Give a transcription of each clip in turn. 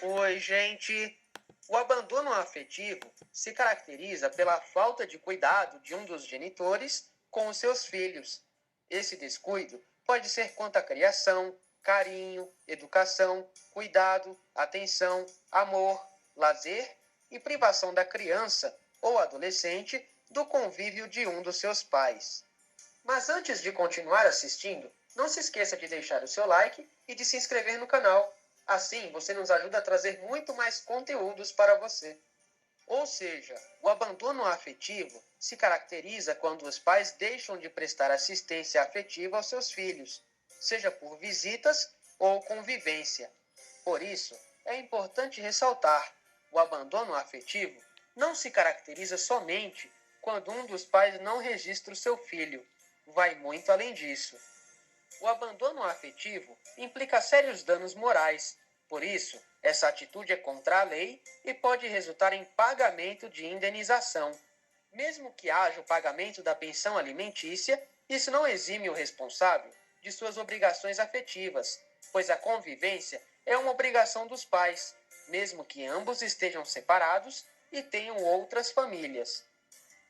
Oi, gente! O abandono afetivo se caracteriza pela falta de cuidado de um dos genitores com os seus filhos. Esse descuido pode ser quanto à criação, carinho, educação, cuidado, atenção, amor, lazer e privação da criança ou adolescente do convívio de um dos seus pais. Mas antes de continuar assistindo, não se esqueça de deixar o seu like e de se inscrever no canal. Assim, você nos ajuda a trazer muito mais conteúdos para você. Ou seja, o abandono afetivo se caracteriza quando os pais deixam de prestar assistência afetiva aos seus filhos, seja por visitas ou convivência. Por isso, é importante ressaltar: o abandono afetivo não se caracteriza somente quando um dos pais não registra o seu filho. Vai muito além disso. O abandono afetivo implica sérios danos morais. Por isso, essa atitude é contra a lei e pode resultar em pagamento de indenização. Mesmo que haja o pagamento da pensão alimentícia, isso não exime o responsável de suas obrigações afetivas, pois a convivência é uma obrigação dos pais, mesmo que ambos estejam separados e tenham outras famílias.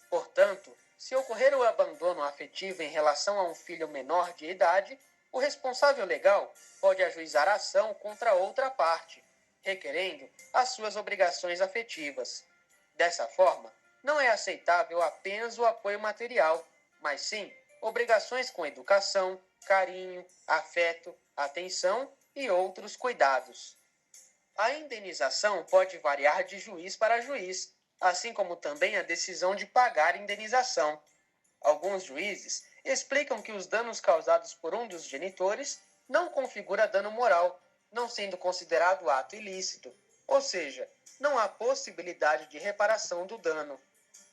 Portanto, se ocorrer o abandono afetivo em relação a um filho menor de idade, o responsável legal pode ajuizar a ação contra outra parte, requerendo as suas obrigações afetivas. Dessa forma, não é aceitável apenas o apoio material, mas sim obrigações com educação, carinho, afeto, atenção e outros cuidados. A indenização pode variar de juiz para juiz, assim como também a decisão de pagar indenização. Alguns juízes explicam que os danos causados por um dos genitores não configura dano moral, não sendo considerado ato ilícito, ou seja, não há possibilidade de reparação do dano.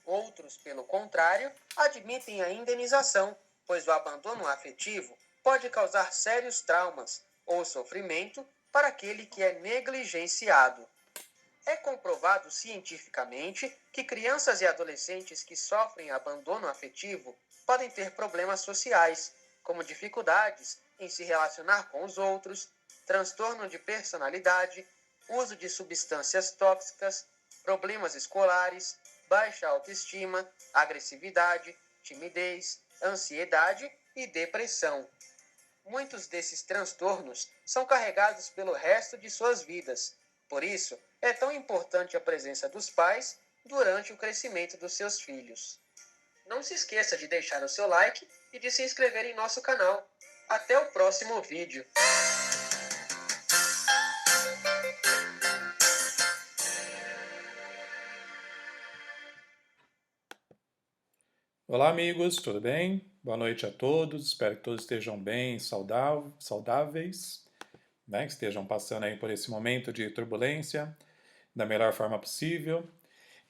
Outros, pelo contrário, admitem a indenização, pois o abandono afetivo pode causar sérios traumas ou sofrimento para aquele que é negligenciado. É comprovado cientificamente que crianças e adolescentes que sofrem abandono afetivo podem ter problemas sociais, como dificuldades em se relacionar com os outros, transtorno de personalidade, uso de substâncias tóxicas, problemas escolares, baixa autoestima, agressividade, timidez, ansiedade e depressão. Muitos desses transtornos são carregados pelo resto de suas vidas. Por isso, é tão importante a presença dos pais durante o crescimento dos seus filhos. Não se esqueça de deixar o seu like e de se inscrever em nosso canal. Até o próximo vídeo. Olá, amigos, tudo bem? Boa noite a todos. Espero que todos estejam bem, saudáveis, né? Que estejam passando aí por esse momento de turbulência da melhor forma possível.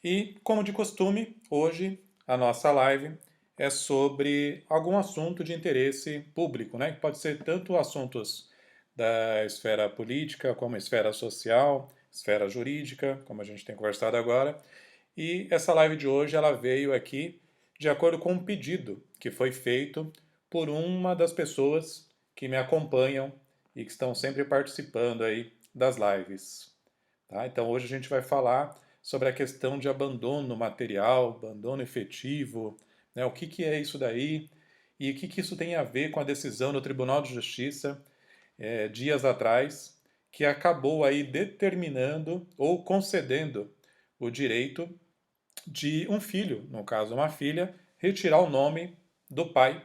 E, como de costume, hoje a nossa live é sobre algum assunto de interesse público, né? Que pode ser tanto assuntos da esfera política, como esfera social, esfera jurídica, como a gente tem conversado agora. E essa live de hoje ela veio aqui de acordo com um pedido que foi feito por uma das pessoas que me acompanham e que estão sempre participando aí das lives. Tá? Então hoje a gente vai falar sobre a questão de abandono material, abandono efetivo, né? O que é isso daí e o que isso tem a ver com a decisão do Tribunal de Justiça dias atrás, que acabou aí determinando ou concedendo o direito de um filho, no caso uma filha, retirar o nome do pai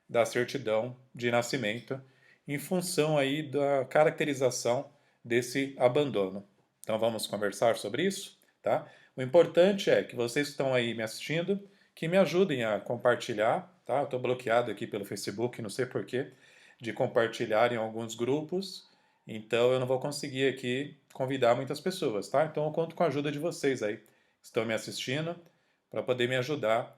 da certidão de nascimento em função aí da caracterização desse abandono. Então vamos conversar sobre isso, tá? O importante é que vocês que estão aí me assistindo, que me ajudem a compartilhar, tá? Eu estou bloqueado aqui pelo Facebook, não sei porquê, de compartilhar em alguns grupos, então eu não vou conseguir aqui convidar muitas pessoas, tá? Então eu conto com a ajuda de vocês aí estão me assistindo, para poder me ajudar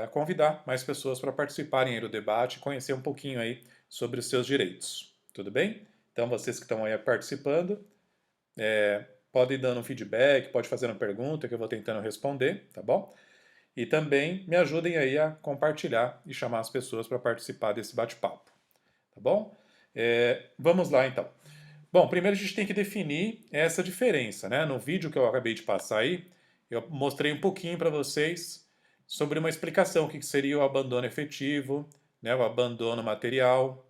a convidar mais pessoas para participarem aí do debate e conhecer um pouquinho aí sobre os seus direitos. Tudo bem? Então, vocês que estão aí participando, podem ir dando um feedback, pode fazer uma pergunta que eu vou tentando responder, tá bom? E também me ajudem aí a compartilhar e chamar as pessoas para participar desse bate-papo, tá bom? Vamos lá então. Bom, primeiro a gente tem que definir essa diferença, né? No vídeo que eu acabei de passar aí, eu mostrei um pouquinho para vocês sobre uma explicação, o que seria o abandono efetivo, né? O abandono material,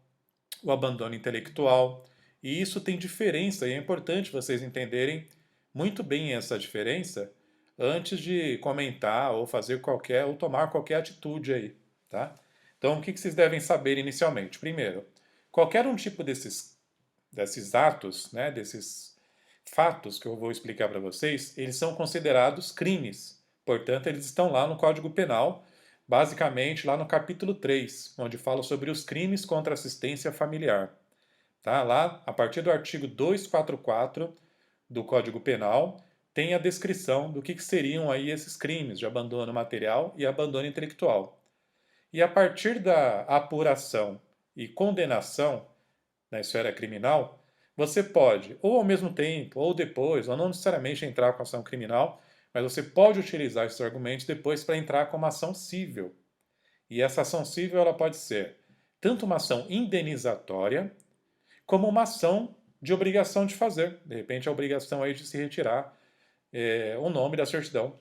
o abandono intelectual. E isso tem diferença e é importante vocês entenderem muito bem essa diferença antes de comentar ou fazer qualquer ou tomar qualquer atitude aí, tá? Então, o que vocês devem saber inicialmente? Primeiro, qualquer um tipo desses atos, né, desses fatos que eu vou explicar para vocês, eles são considerados crimes. Portanto, eles estão lá no Código Penal, basicamente lá no capítulo 3, onde fala sobre os crimes contra a assistência familiar. Tá? Lá, a partir do artigo 244 do Código Penal, tem a descrição do que seriam aí esses crimes de abandono material e abandono intelectual. E a partir da apuração e condenação na esfera criminal, você pode, ou ao mesmo tempo, ou depois, ou não necessariamente entrar com ação criminal, mas você pode utilizar esses argumentos depois para entrar com uma ação civil. E essa ação civil ela pode ser tanto uma ação indenizatória, como uma ação de obrigação de fazer. De repente, a obrigação aí de se retirar o nome da certidão,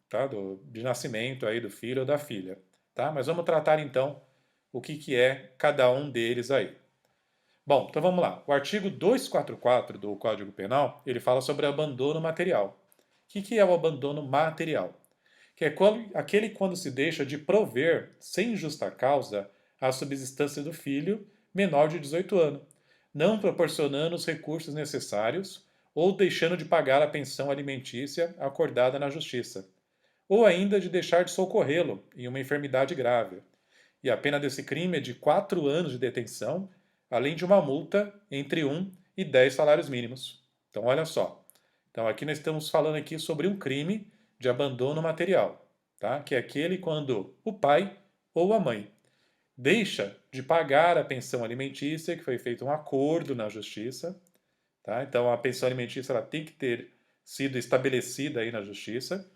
tá? De nascimento aí do filho ou da filha. Tá? Mas vamos tratar então o que é cada um deles aí. Bom, então vamos lá. O artigo 244 do Código Penal, ele fala sobre abandono material. O que é o abandono material? Que é aquele quando se deixa de prover, sem justa causa, a subsistência do filho menor de 18 anos, não proporcionando os recursos necessários ou deixando de pagar a pensão alimentícia acordada na justiça, ou ainda de deixar de socorrê-lo em uma enfermidade grave. E a pena desse crime é de 4 anos de detenção, além de uma multa entre 1 e 10 salários mínimos. Então, olha só. Então, aqui nós estamos falando aqui sobre um crime de abandono material, tá? Que é aquele quando o pai ou a mãe deixa de pagar a pensão alimentícia, que foi feito um acordo na justiça, tá? Então, a pensão alimentícia ela tem que ter sido estabelecida aí na justiça,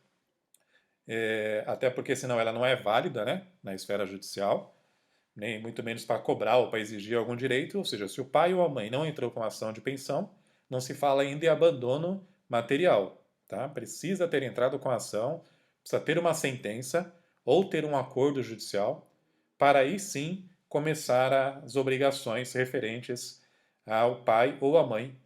até porque senão ela não é válida, né, na esfera judicial, nem muito menos para cobrar ou para exigir algum direito, ou seja, se o pai ou a mãe não entrou com ação de pensão, não se fala ainda em abandono material, tá? Precisa ter entrado com ação, precisa ter uma sentença ou ter um acordo judicial para aí sim começar as obrigações referentes ao pai ou à mãe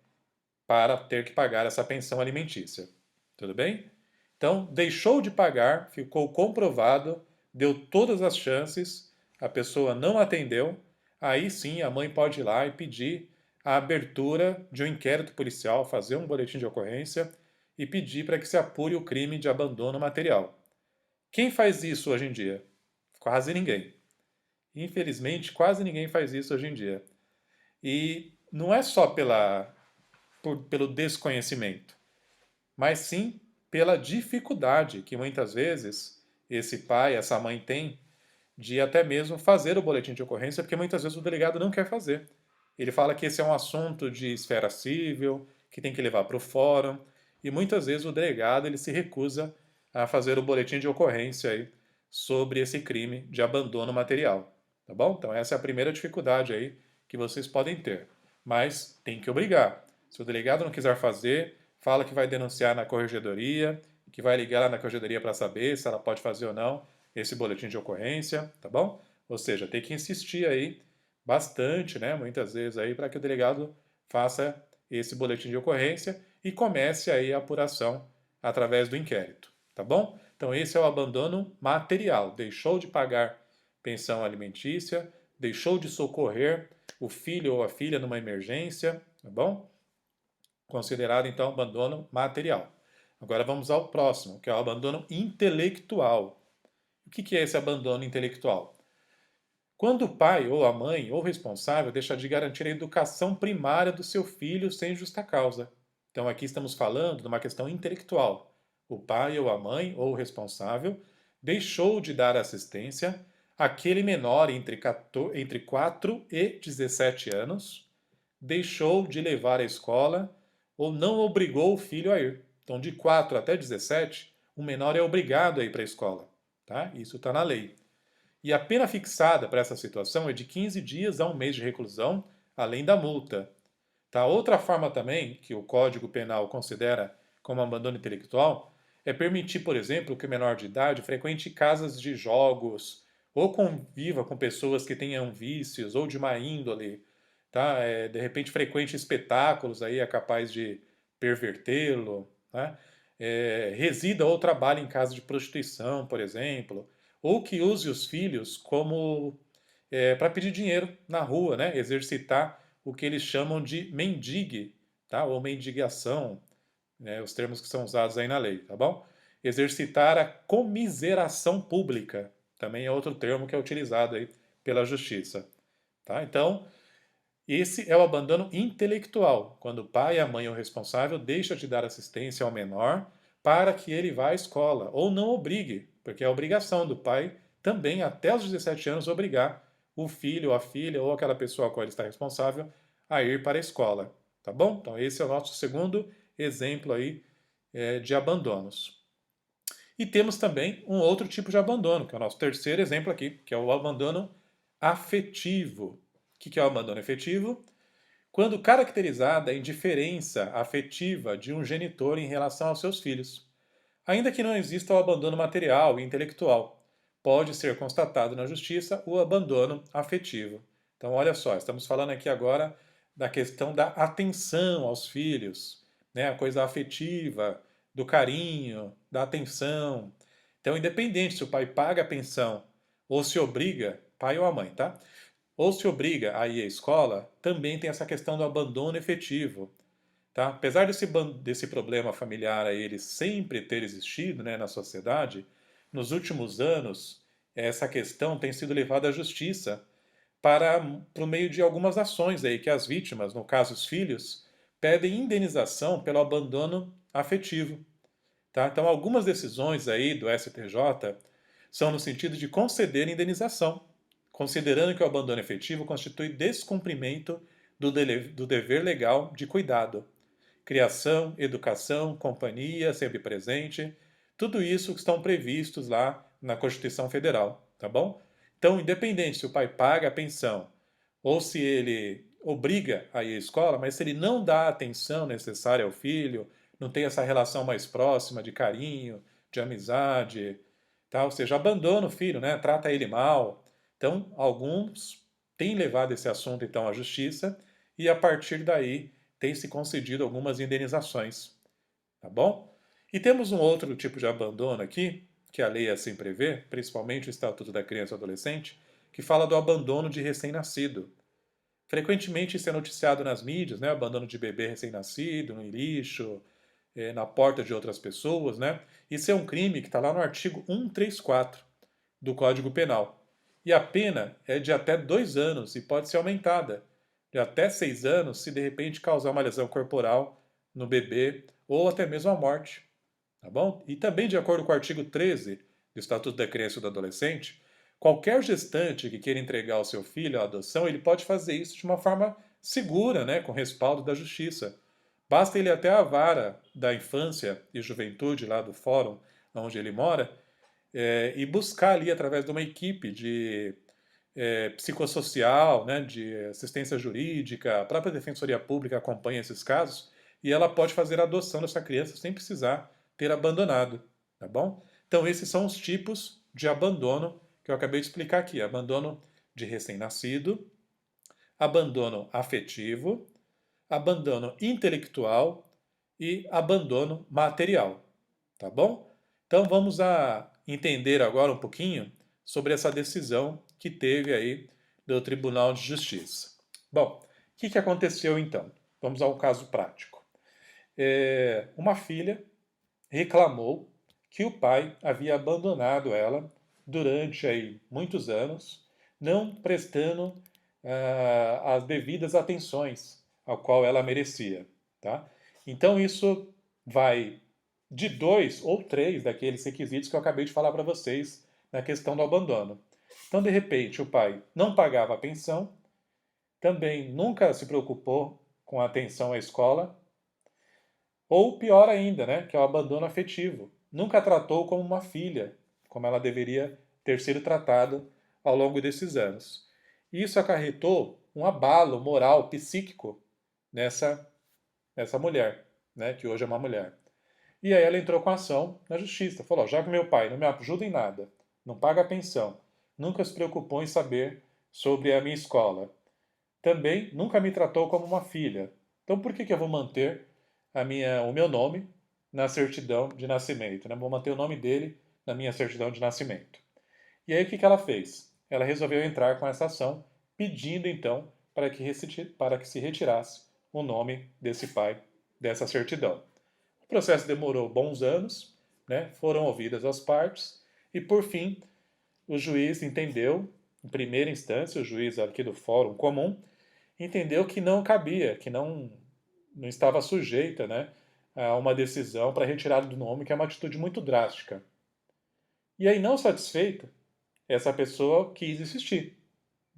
para ter que pagar essa pensão alimentícia. Tudo bem? Então, deixou de pagar, ficou comprovado, deu todas as chances, a pessoa não atendeu, aí sim a mãe pode ir lá e pedir a abertura de um inquérito policial, fazer um boletim de ocorrência e pedir para que se apure o crime de abandono material. Quem faz isso hoje em dia? Quase ninguém. Infelizmente, quase ninguém faz isso hoje em dia. E não é só pelo desconhecimento, mas sim pela dificuldade que muitas vezes esse pai, essa mãe tem de até mesmo fazer o boletim de ocorrência, porque muitas vezes o delegado não quer fazer. Ele fala que esse é um assunto de esfera civil, que tem que levar para o fórum, e muitas vezes o delegado ele se recusa a fazer o boletim de ocorrência aí sobre esse crime de abandono material, tá bom? Então essa é a primeira dificuldade aí que vocês podem ter, mas tem que obrigar. Se o delegado não quiser fazer, fala que vai denunciar na corregedoria, que vai ligar lá na corregedoria para saber se ela pode fazer ou não esse boletim de ocorrência, tá bom? Ou seja, tem que insistir aí bastante, né, muitas vezes aí para que o delegado faça esse boletim de ocorrência e comece aí a apuração através do inquérito, tá bom? Então esse é o abandono material, deixou de pagar pensão alimentícia, deixou de socorrer o filho ou a filha numa emergência, tá bom? Considerado então abandono material. Agora vamos ao próximo, que é o abandono intelectual. O que é esse abandono intelectual? Quando o pai ou a mãe ou o responsável deixa de garantir a educação primária do seu filho sem justa causa. Então aqui estamos falando de uma questão intelectual. O pai ou a mãe ou o responsável deixou de dar assistência àquele menor entre 4 e 17 anos, deixou de levar à escola ou não obrigou o filho a ir. Então de 4 até 17, o menor é obrigado a ir para a escola. Tá? Isso está na lei. E a pena fixada para essa situação é de 15 dias a 1 mês de reclusão, além da multa. Tá? Outra forma também que o Código Penal considera como abandono intelectual é permitir, por exemplo, que o menor de idade frequente casas de jogos ou conviva com pessoas que tenham vícios ou de má índole, tá? De repente frequente espetáculos aí é capaz de pervertê-lo, tá? Resida ou trabalhe em casa de prostituição, por exemplo, ou que use os filhos como para pedir dinheiro na rua, né? Exercitar o que eles chamam de mendigue, tá? Ou mendigação, né? Os termos que são usados aí na lei, tá bom? Exercitar a comiseração pública, também é outro termo que é utilizado aí pela justiça, tá? Então, esse é o abandono intelectual, quando o pai, a mãe ou o responsável deixa de dar assistência ao menor para que ele vá à escola, ou não obrigue, porque é obrigação do pai também, até os 17 anos, obrigar o filho, ou a filha, ou aquela pessoa a qual ele está responsável a ir para a escola, tá bom? Então esse é o nosso segundo exemplo aí de abandonos. E temos também um outro tipo de abandono, que é o nosso terceiro exemplo aqui, que é o abandono afetivo. O que é o abandono afetivo? Quando caracterizada a indiferença afetiva de um genitor em relação aos seus filhos. Ainda que não exista o abandono material e intelectual, pode ser constatado na justiça o abandono afetivo. Então, olha só, estamos falando aqui agora da questão da atenção aos filhos, né? A coisa afetiva, do carinho, da atenção. Então, independente se o pai paga a pensão ou se obriga, pai ou a mãe, tá? Ou se obriga a ir à escola, também tem essa questão do abandono efetivo. Tá? Apesar desse problema familiar a ele sempre ter existido, né, na sociedade, nos últimos anos essa questão tem sido levada à justiça por meio de algumas ações aí que as vítimas, no caso os filhos, pedem indenização pelo abandono afetivo. Tá? Então algumas decisões aí do STJ são no sentido de conceder indenização, considerando que o abandono efetivo constitui descumprimento do dever legal de cuidado. Criação, educação, companhia, sempre presente, tudo isso que estão previstos lá na Constituição Federal, tá bom? Então, independente se o pai paga a pensão ou se ele obriga a ir à escola, mas se ele não dá a atenção necessária ao filho, não tem essa relação mais próxima de carinho, de amizade, tá? Ou seja, abandona o filho, né? Trata ele mal. Então, alguns têm levado esse assunto então à justiça e a partir daí tem se concedido algumas indenizações, tá bom? E temos um outro tipo de abandono aqui, que a lei assim prevê, principalmente o Estatuto da Criança e Adolescente, que fala do abandono de recém-nascido. Frequentemente isso é noticiado nas mídias, né? Abandono de bebê recém-nascido, no lixo, na porta de outras pessoas, né? Isso é um crime que está lá no artigo 134 do Código Penal. E a pena é de até 2 anos e pode ser aumentada de até 6 anos se de repente causar uma lesão corporal no bebê ou até mesmo a morte. Tá bom? E também, de acordo com o artigo 13 do Estatuto da Criança e do Adolescente, qualquer gestante que queira entregar o seu filho à adoção, ele pode fazer isso de uma forma segura, né, com respaldo da justiça. Basta ele ir até a vara da infância e juventude lá do fórum onde ele mora e buscar ali através de uma equipe de psicossocial, né, de assistência jurídica, a própria Defensoria Pública acompanha esses casos e ela pode fazer a adoção dessa criança sem precisar ter abandonado, tá bom? Então esses são os tipos de abandono que eu acabei de explicar aqui: abandono de recém-nascido, abandono afetivo, abandono intelectual e abandono material, tá bom? Então vamos a entender agora um pouquinho sobre essa decisão que teve aí do Tribunal de Justiça. Bom, o que aconteceu então? Vamos ao caso prático. Uma filha reclamou que o pai havia abandonado ela durante aí muitos anos, não prestando as devidas atenções ao qual ela merecia, tá? Então isso vai de 2 ou 3 daqueles requisitos que eu acabei de falar para vocês na questão do abandono. Então, de repente, o pai não pagava a pensão, também nunca se preocupou com a atenção à escola, ou pior ainda, né, que é o abandono afetivo. Nunca a tratou como uma filha, como ela deveria ter sido tratada ao longo desses anos. Isso acarretou um abalo moral, psíquico nessa mulher, né, que hoje é uma mulher. E aí ela entrou com a ação na justiça. Falou, já que meu pai não me ajuda em nada, não paga a pensão, nunca se preocupou em saber sobre a minha escola, também nunca me tratou como uma filha. Então por que eu vou manter o meu nome na certidão de nascimento? Né? Vou manter o nome dele na minha certidão de nascimento. E aí o que ela fez? Ela resolveu entrar com essa ação, pedindo então para que se retirasse o nome desse pai dessa certidão. O processo demorou bons anos, né? Foram ouvidas as partes e, por fim, o juiz entendeu, em primeira instância, o juiz aqui do Fórum Comum, entendeu que não cabia, que não estava sujeita, né, a uma decisão para retirada do nome, que é uma atitude muito drástica. E aí, não satisfeita, essa pessoa quis insistir.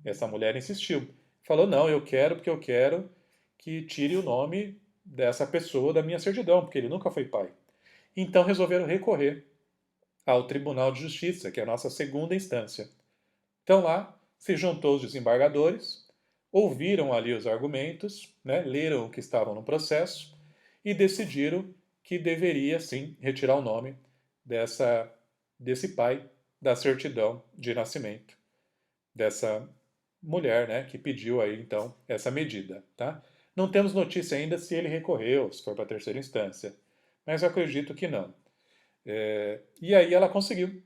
Essa mulher insistiu. Falou, não, eu quero porque eu quero que tire o nome dessa pessoa da minha certidão, porque ele nunca foi pai. Então resolveram recorrer ao Tribunal de Justiça, que é a nossa segunda instância. Então lá se juntou os desembargadores, ouviram ali os argumentos, né, leram o que estavam no processo e decidiram que deveria sim retirar o nome desse pai da certidão de nascimento dessa mulher, né, que pediu aí então essa medida, tá? Não temos notícia ainda se ele recorreu, se for para a terceira instância, mas eu acredito que não. E aí ela conseguiu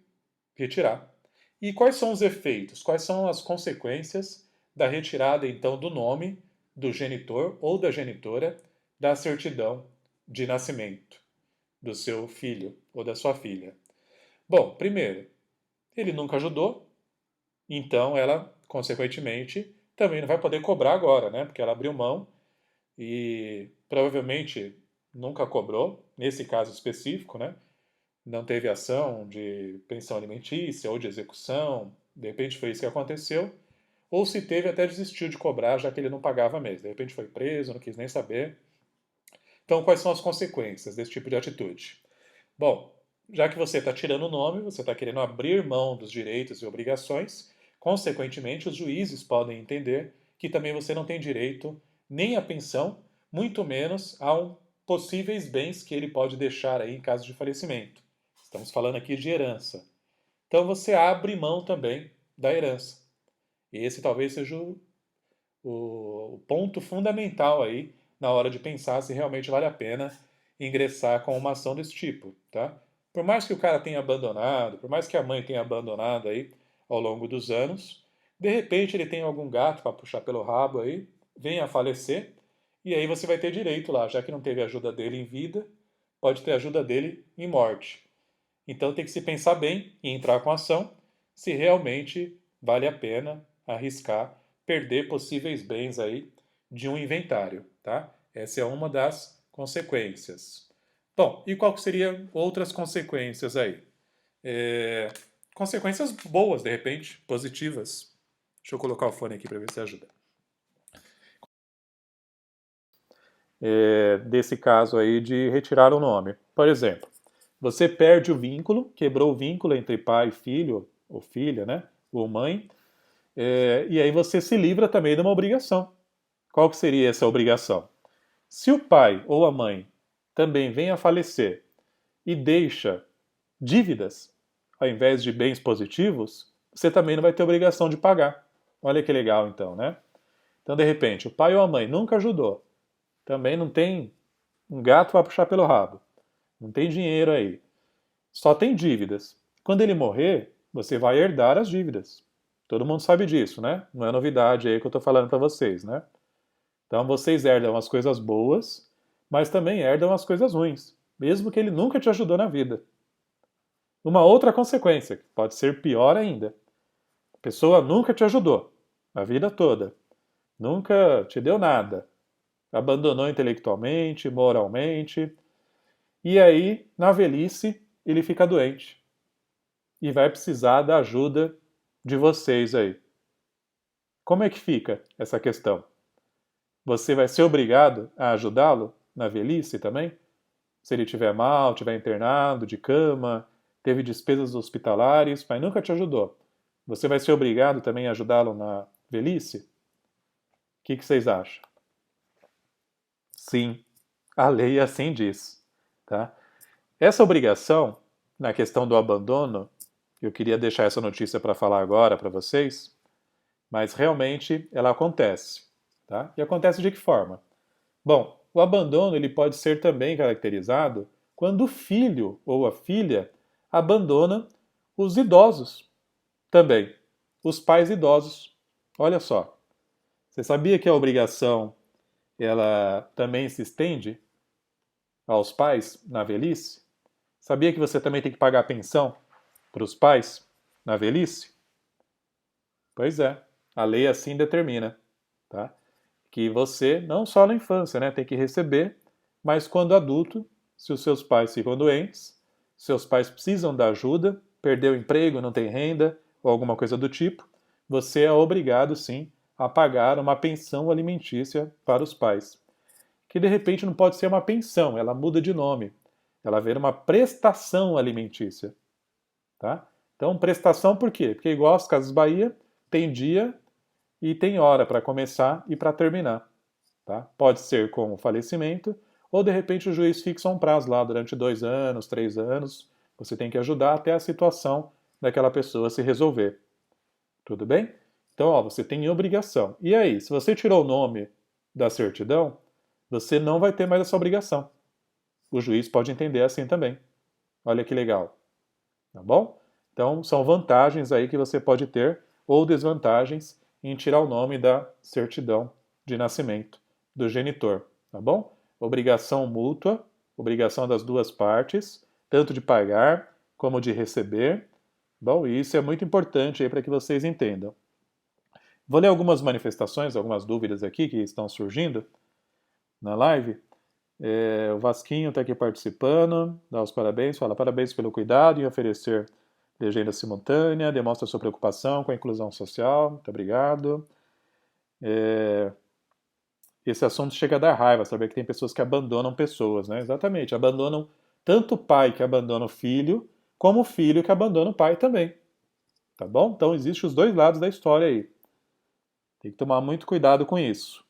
retirar. E quais são os efeitos? Quais são as consequências da retirada então do nome do genitor ou da genitora da certidão de nascimento do seu filho ou da sua filha? Bom, primeiro, ele nunca ajudou, então ela, consequentemente, também não vai poder cobrar agora, né? Porque ela abriu mão e provavelmente nunca cobrou, nesse caso específico, né? Não teve ação de pensão alimentícia ou de execução, de repente foi isso que aconteceu, ou se teve até desistiu de cobrar, já que ele não pagava mesmo, de repente foi preso, não quis nem saber. Então, quais são as consequências desse tipo de atitude? Bom, já que você está tirando o nome, você está querendo abrir mão dos direitos e obrigações, consequentemente, os juízes podem entender que também você não tem direito nem à pensão, muito menos a possíveis bens que ele pode deixar aí em caso de falecimento. Estamos falando aqui de herança. Então você abre mão também da herança. E esse talvez seja o ponto fundamental aí na hora de pensar se realmente vale a pena ingressar com uma ação desse tipo, tá? Por mais que o cara tenha abandonado, por mais que a mãe tenha abandonado aí ao longo dos anos, de repente ele tem algum gato para puxar pelo rabo aí, venha a falecer, e aí você vai ter direito lá, já que não teve ajuda dele em vida, pode ter ajuda dele em morte. Então tem que se pensar bem e entrar com ação se realmente vale a pena arriscar perder possíveis bens aí de um inventário, tá? Essa é uma das consequências. Bom, e qual que seriam outras consequências aí? Consequências boas, de repente, positivas. Deixa eu colocar o fone aqui para ver se ajuda. Desse caso aí de retirar o nome. Por exemplo, você perde o vínculo, quebrou o vínculo entre pai e filho, ou filha, né? Ou mãe, e aí você se livra também de uma obrigação. Qual que seria essa obrigação? Se o pai ou a mãe também vem a falecer e deixa dívidas ao invés de bens positivos, você também não vai ter obrigação de pagar. Olha que legal então, né? Então, de repente, o pai ou a mãe nunca ajudou, também não tem um gato para puxar pelo rabo, não tem dinheiro aí, só tem dívidas. Quando ele morrer, você vai herdar as dívidas. Todo mundo sabe disso, né? Não é novidade aí que eu estou falando para vocês, né? Então vocês herdam as coisas boas, mas também herdam as coisas ruins, mesmo que ele nunca te ajudou na vida. Uma outra consequência, que pode ser pior ainda. A pessoa nunca te ajudou, a vida toda. Nunca te deu nada. Abandonou intelectualmente, moralmente. E aí, na velhice, ele fica doente. E vai precisar da ajuda de vocês aí. Como é que fica essa questão? Você vai ser obrigado a ajudá-lo na velhice também? Se ele estiver mal, estiver internado, de cama, teve despesas hospitalares, mas nunca te ajudou. Você vai ser obrigado também a ajudá-lo na velhice? O que vocês acham? Sim, a lei assim diz, tá? Essa obrigação, na questão do abandono, eu queria deixar essa notícia para falar agora para vocês, mas realmente ela acontece, tá? E acontece de que forma? Bom, o abandono ele pode ser também caracterizado quando o filho ou a filha abandona os idosos também, os pais idosos. Olha só, você sabia que a obrigação ela também se estende aos pais na velhice? Sabia que você também tem que pagar pensão para os pais na velhice? Pois é, a lei assim determina, tá? Que você, não só na infância, né, tem que receber, mas quando adulto, se os seus pais ficam doentes, seus pais precisam da ajuda, perdeu o emprego, não tem renda, ou alguma coisa do tipo, você é obrigado, sim, a pagar uma pensão alimentícia para os pais. Que de repente não pode ser uma pensão, ela muda de nome. Ela vira uma prestação alimentícia, tá? Então, prestação por quê? Porque igual as Casas Bahia, tem dia e tem hora para começar e para terminar. Tá? Pode ser com o falecimento, ou de repente o juiz fixa um prazo lá durante 2 anos, 3 anos. Você tem que ajudar até a situação daquela pessoa se resolver. Tudo bem? Então, ó, você tem obrigação. E aí, se você tirou o nome da certidão, você não vai ter mais essa obrigação. O juiz pode entender assim também. Olha que legal. Tá bom? Então, são vantagens aí que você pode ter, ou desvantagens, em tirar o nome da certidão de nascimento do genitor. Tá bom? Obrigação mútua, obrigação das duas partes, tanto de pagar como de receber. Bom, e isso é muito importante aí para que vocês entendam. Vou ler algumas manifestações, algumas dúvidas aqui que estão surgindo na live. O Vasquinho está aqui participando, dá os parabéns, fala parabéns pelo cuidado em oferecer legenda simultânea, demonstra sua preocupação com a inclusão social, muito obrigado. Esse assunto chega a dar raiva, saber que tem pessoas que abandonam pessoas, né? Exatamente, abandonam tanto o pai que abandona o filho, como o filho que abandona o pai também, tá bom? Então existem os dois lados da história aí. Tem que tomar muito cuidado com isso.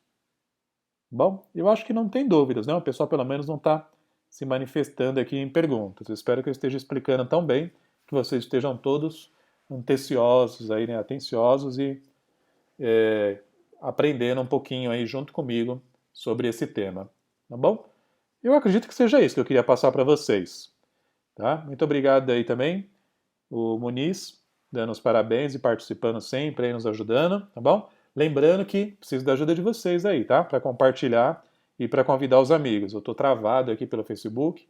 Bom, eu acho que não tem dúvidas, né? O pessoal pelo menos não está se manifestando aqui em perguntas. Eu espero que eu esteja explicando tão bem que vocês estejam todos atenciosos aí, né? Atenciosos e aprendendo um pouquinho aí junto comigo sobre esse tema, tá bom? Eu acredito que seja isso que eu queria passar para vocês, tá? Muito obrigado aí também, o Muniz, dando os parabéns e participando sempre aí, nos ajudando, tá bom? Lembrando que preciso da ajuda de vocês aí, tá? Para compartilhar e para convidar os amigos. Eu estou travado aqui pelo Facebook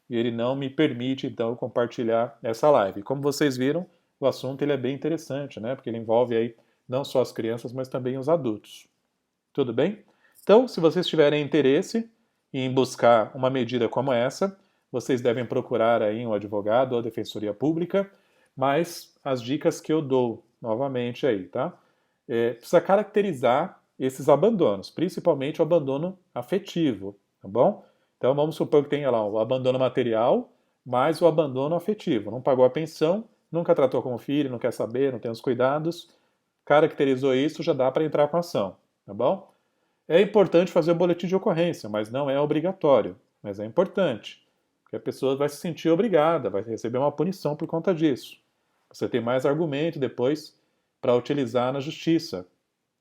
e ele não me permite, então, compartilhar essa live. Como vocês viram, o assunto ele é bem interessante, né? Porque ele envolve aí não só as crianças, mas também os adultos. Tudo bem? Então, se vocês tiverem interesse em buscar uma medida como essa, vocês devem procurar aí um advogado ou a defensoria pública, mas as dicas que eu dou novamente aí, tá? Precisa caracterizar esses abandonos, principalmente o abandono afetivo, tá bom? Então vamos supor que tenha lá o abandono material, mais o abandono afetivo. Não pagou a pensão, nunca tratou como filho, não quer saber, não tem os cuidados. Caracterizou isso, já dá para entrar com a ação, tá bom? É importante fazer o boletim de ocorrência, mas não é obrigatório. Mas é importante, porque a pessoa vai se sentir obrigada, vai receber uma punição por conta disso. Você tem mais argumento depois para utilizar na justiça,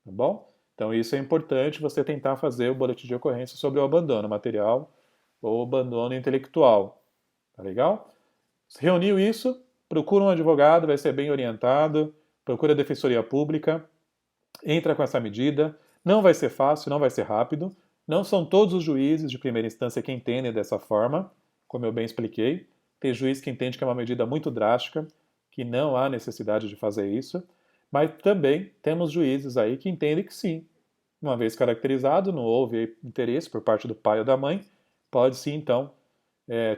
tá bom? Então isso é importante você tentar fazer o boletim de ocorrência sobre o abandono material ou abandono intelectual, tá legal? Se reuniu isso, procura um advogado, vai ser bem orientado, procura a defensoria pública, entra com essa medida, não vai ser fácil, não vai ser rápido, não são todos os juízes de primeira instância que entendem dessa forma, como eu bem expliquei, tem juiz que entende que é uma medida muito drástica, que não há necessidade de fazer isso, mas também temos juízes aí que entendem que sim, uma vez caracterizado, não houve interesse por parte do pai ou da mãe, pode sim então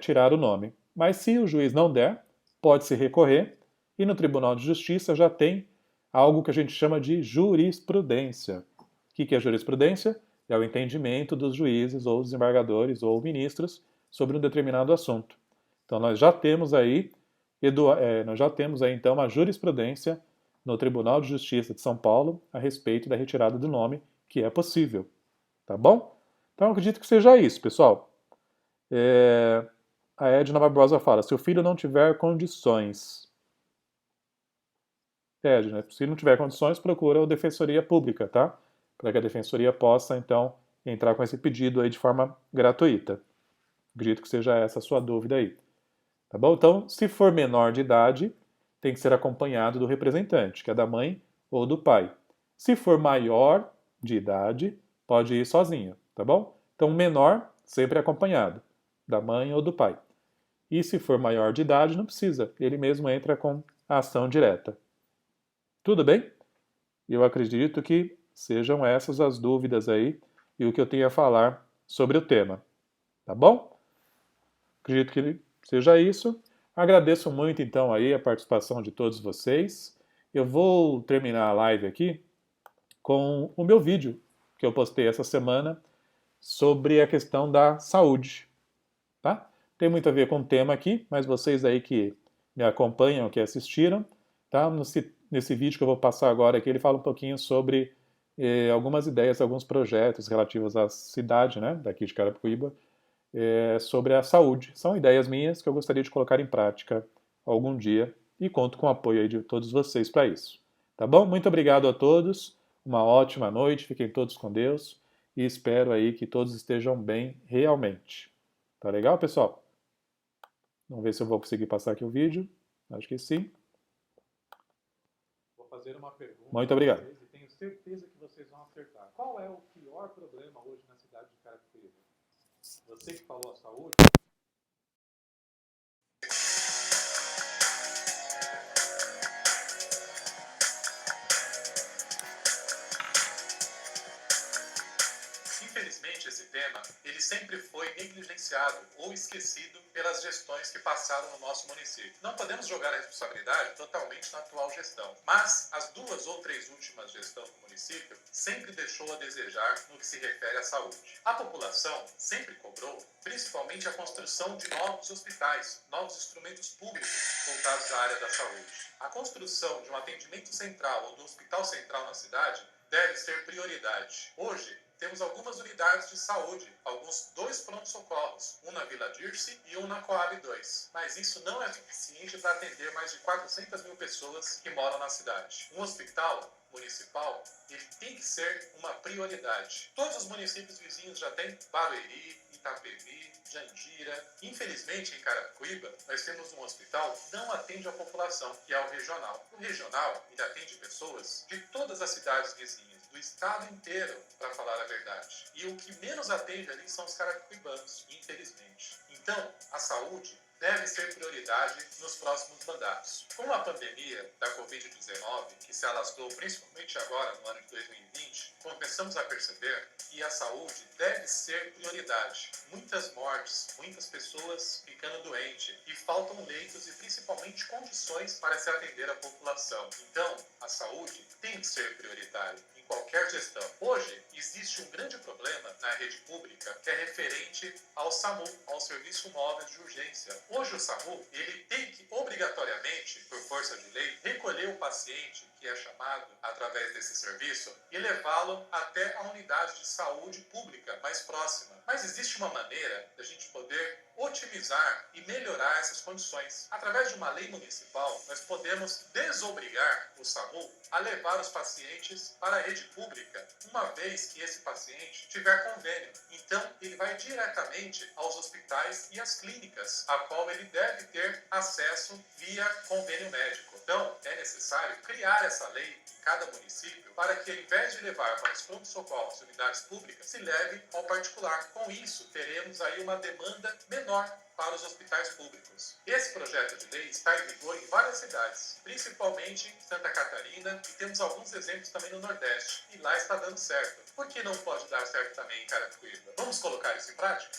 tirar o nome. Mas se o juiz não der, pode-se recorrer e no Tribunal de Justiça já tem algo que a gente chama de jurisprudência. O que é jurisprudência? É o entendimento dos juízes ou desembargadores ou ministros sobre um determinado assunto. Então nós já temos aí, então a jurisprudência no Tribunal de Justiça de São Paulo a respeito da retirada do nome, que é possível. Tá bom? Então, eu acredito que seja isso, pessoal. A Edna Barbosa fala, se o filho não tiver condições... Edna, se não tiver condições, procura a Defensoria Pública, tá? Para que a Defensoria possa, então, entrar com esse pedido aí de forma gratuita. Acredito que seja essa a sua dúvida aí. Tá bom? Então, se for menor de idade, tem que ser acompanhado do representante, que é da mãe ou do pai. Se for maior de idade, pode ir sozinho, tá bom? Então, menor, sempre acompanhado, da mãe ou do pai. E se for maior de idade, não precisa, ele mesmo entra com a ação direta. Tudo bem? Eu acredito que sejam essas as dúvidas aí e o que eu tenho a falar sobre o tema. Tá bom? Acredito que seja isso. Agradeço muito então aí a participação de todos vocês. Eu vou terminar a live aqui com o meu vídeo que eu postei essa semana sobre a questão da saúde, tá? Tem muito a ver com o tema aqui, mas vocês aí que me acompanham, que assistiram, tá? Nesse vídeo que eu vou passar agora aqui, ele fala um pouquinho sobre algumas ideias, alguns projetos relativos à cidade, né, daqui de Carapicuíba, sobre a saúde. São ideias minhas que eu gostaria de colocar em prática algum dia e conto com o apoio aí de todos vocês para isso. Tá bom? Muito obrigado a todos, uma ótima noite, fiquem todos com Deus e espero aí que todos estejam bem realmente. Tá legal, pessoal? Vamos ver se eu vou conseguir passar aqui o vídeo. Acho que sim. Vou fazer uma pergunta. Muito obrigado. Vocês, e tenho certeza que vocês vão acertar. Qual é o pior problema hoje na cidade de Carapicuíba? Você que falou a saúde. Infelizmente, esse tema, ele sempre foi negligenciado ou esquecido pelas gestões que passaram no nosso município. Não podemos jogar a responsabilidade totalmente na atual gestão, mas as 2 ou 3 últimas gestões do município sempre deixou a desejar no que se refere à saúde. A população sempre cobrou, principalmente a construção de novos hospitais, novos instrumentos públicos voltados à área da saúde. A construção de um atendimento central ou do hospital central na cidade deve ser prioridade. Hoje, temos algumas unidades de saúde, alguns 2 prontos-socorros, um na Vila Dirce e um na Coab 2. Mas isso não é suficiente para atender mais de 400 mil pessoas que moram na cidade. Um hospital municipal, ele tem que ser uma prioridade. Todos os municípios vizinhos já têm Barueri, Itapevi, Jandira. Infelizmente, em Carapicuíba, nós temos um hospital que não atende a população, que é o regional. O regional, ele atende pessoas de todas as cidades vizinhas, do estado inteiro, para falar a verdade. E o que menos atende ali são os carapicuibanos, infelizmente. Então, a saúde deve ser prioridade nos próximos mandatos. Com a pandemia da Covid-19, que se alastrou principalmente agora no ano de 2020, começamos a perceber que a saúde deve ser prioridade. Muitas mortes, muitas pessoas ficando doentes e faltam leitos e principalmente condições para se atender a população. Então, a saúde tem que ser prioritária em qualquer gestão. Hoje, existe um grande problema na rede pública que é referente ao SAMU, ao Serviço Móvel de Urgência. Hoje o SAMU, ele tem que obrigatoriamente, por força de lei, recolher o paciente que é chamado através desse serviço e levá-lo até a unidade de saúde pública mais próxima. Mas existe uma maneira da gente poder otimizar e melhorar essas condições. Através de uma lei municipal, nós podemos desobrigar o SAMU a levar os pacientes para a rede pública, uma vez que esse paciente tiver convênio. Então, ele vai diretamente aos hospitais e às clínicas, a qual ele deve ter acesso via convênio médico. Então, é necessário criar essa lei em cada município para que, ao invés de levar para os pronto-socorros e unidades públicas, se leve ao particular. Com isso, teremos aí uma demanda menor para os hospitais públicos. Esse projeto de lei está em vigor em várias cidades, principalmente em Santa Catarina, e temos alguns exemplos também no Nordeste, e lá está dando certo. Por que não pode dar certo também em Carapicuíba? Vamos colocar isso em prática?